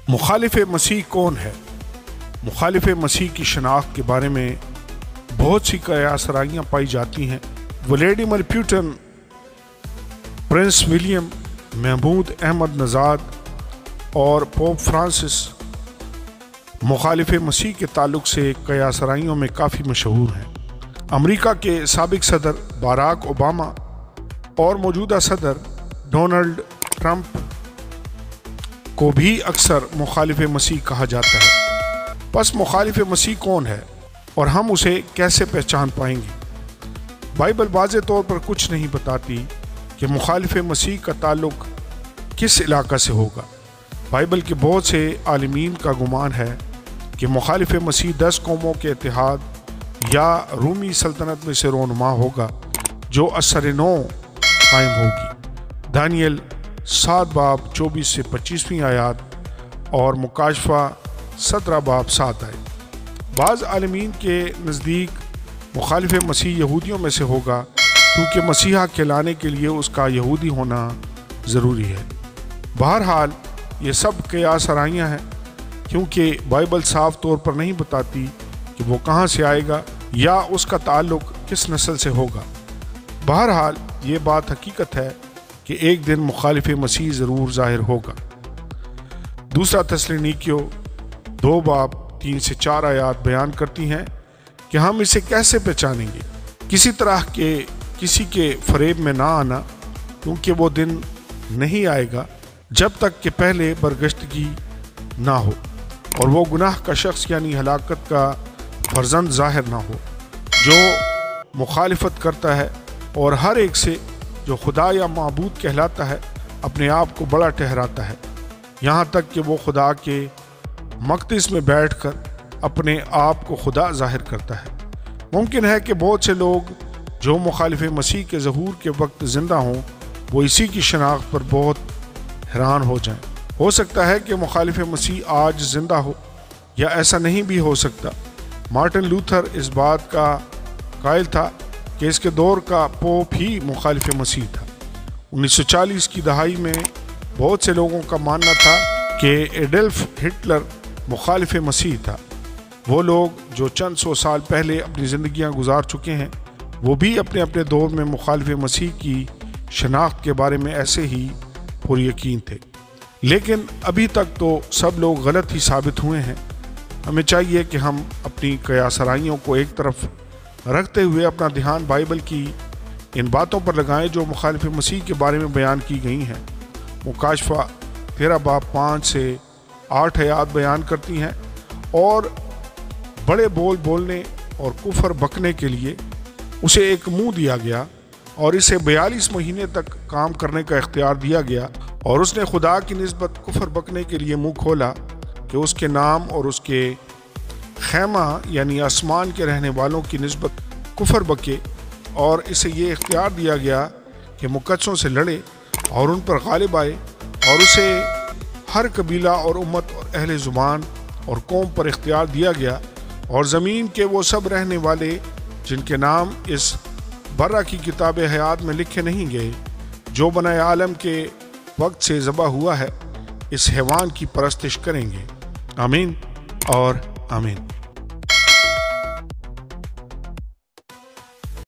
مخالف مسیح کون ہے؟ مخالف مسیح کی شناخت کے بارے میں بہت سی قیاس آرائیاں پائی جاتی ہیں۔ Vladimir Putin, Prince William, Mahmoud Ahmadinejad اور پوپ فرانسس مخالف مسیح کے تعلق سے قیاس آرائیوں میں کافی مشہور ہیں۔ امریکہ کے سابق صدر باراک اوباما اور موجودہ صدر ڈونلڈ ٹرمپ کو بھی اکثر مخالف مسیح کہا جاتا ہے۔ پس مخالف مسیح کون ہے اور ہم اسے کیسے پہچان پائیں گے؟ بائبل واضح طور پر کچھ نہیں بتاتی کہ مخالف مسیح کا تعلق کس علاقہ سے ہوگا۔ بائبل کے بہت سے عالمین کا گمان ہے کہ مخالف مسیح 10 قوموں کے اتحاد یا رومی سلطنت میں سے رونما ہوگا جو عصر نو قائم ہوگی۔ دانیل 7 باب 24 سے 25 آیات اور مکاشفہ 17 باب 7 آیات۔ بعض عالمین کے نزدیک مخالف مسیح یہودیوں میں سے ہوگا کیونکہ مسیحا کہلانے کے لیے اس کا یہودی ہونا ضروری ہے۔ بہرحال یہ سب قیاس آرائیاں ہیں کیونکہ بائبل صاف طور پر نہیں بتاتی کہ وہ کہاں سے آئے گا یا اس کا تعلق کس نسل سے ہوگا۔ بہرحال یہ بات حقیقت ہے کہ ایک دن مخالف مسیح ضرور ظاہر ہوگا۔ دوسرا تسلونیکیوں 2 باب 3 سے 4 آیات بیان کرتی ہیں کہ ہم اسے کیسے پہچانیں گے؟ کسی طرح کے کسی کے فریب میں نہ آنا، کیونکہ وہ دن نہیں آئے گا جب تک کہ پہلے برگشتگی نہ ہو اور وہ گناہ کا شخص یعنی ہلاکت کا فرزند ظاہر نہ ہو جو مخالفت کرتا ہے اور ہر ایک سے جو خدا یا معبود کہلاتا ہے اپنے آپ کو بڑا ٹھہراتا ہے، یہاں تک کہ وہ خدا کے مقدس میں بیٹھ کر اپنے آپ کو خدا ظاہر کرتا ہے۔ ممکن ہے کہ بہت سے لوگ جو مخالف مسیح کے ظہور کے وقت زندہ ہوں وہ اسی کی شناخت پر بہت حیران ہو جائیں۔ ہو سکتا ہے کہ مخالف مسیح آج زندہ ہو یا ایسا نہیں بھی ہو سکتا۔ مارٹن لوتھر اس بات کا قائل تھا کہ اس کے دور کا پوپ ہی مخالف مسیح تھا۔ 1940 کی دہائی میں بہت سے لوگوں کا ماننا تھا کہ ایڈلف ہٹلر مخالف مسیح تھا۔ وہ لوگ جو چند سو سال پہلے اپنی زندگیاں گزار چکے ہیں وہ بھی اپنے اپنے دور میں مخالف مسیح کی شناخت کے بارے میں ایسے ہی پر یقین تھے، لیکن ابھی تک تو سب لوگ غلط ہی ثابت ہوئے ہیں۔ ہمیں چاہیے کہ ہم اپنی قیاس آرائیوں کو ایک طرف رکھتے ہوئے اپنا دھیان بائبل کی ان باتوں پر لگائیں جو مخالف مسیح کے بارے میں بیان کی گئی ہیں۔ مکاشفہ 13 باب 5 سے 8 آیات بیان کرتی ہیں، اور بڑے بول بولنے اور کفر بکنے کے لیے اسے ایک منہ دیا گیا اور اسے 42 مہینے تک کام کرنے کا اختیار دیا گیا، اور اس نے خدا کی نسبت کفر بکنے کے لیے منہ کھولا کہ اس کے نام اور اس کے خیمہ یعنی آسمان کے رہنے والوں کی نسبت کفر بکے، اور اسے یہ اختیار دیا گیا کہ مقدسوں سے لڑے اور ان پر غالب آئے، اور اسے ہر قبیلہ اور امت اور اہل زبان اور قوم پر اختیار دیا گیا، اور زمین کے وہ سب رہنے والے جن کے نام اس برہ کی کتاب حیات میں لکھے نہیں گئے جو بنائے عالم کے وقت سے ذبح ہوا ہے، اس حیوان کی پرستش کریں گے۔ آمین اور آمین۔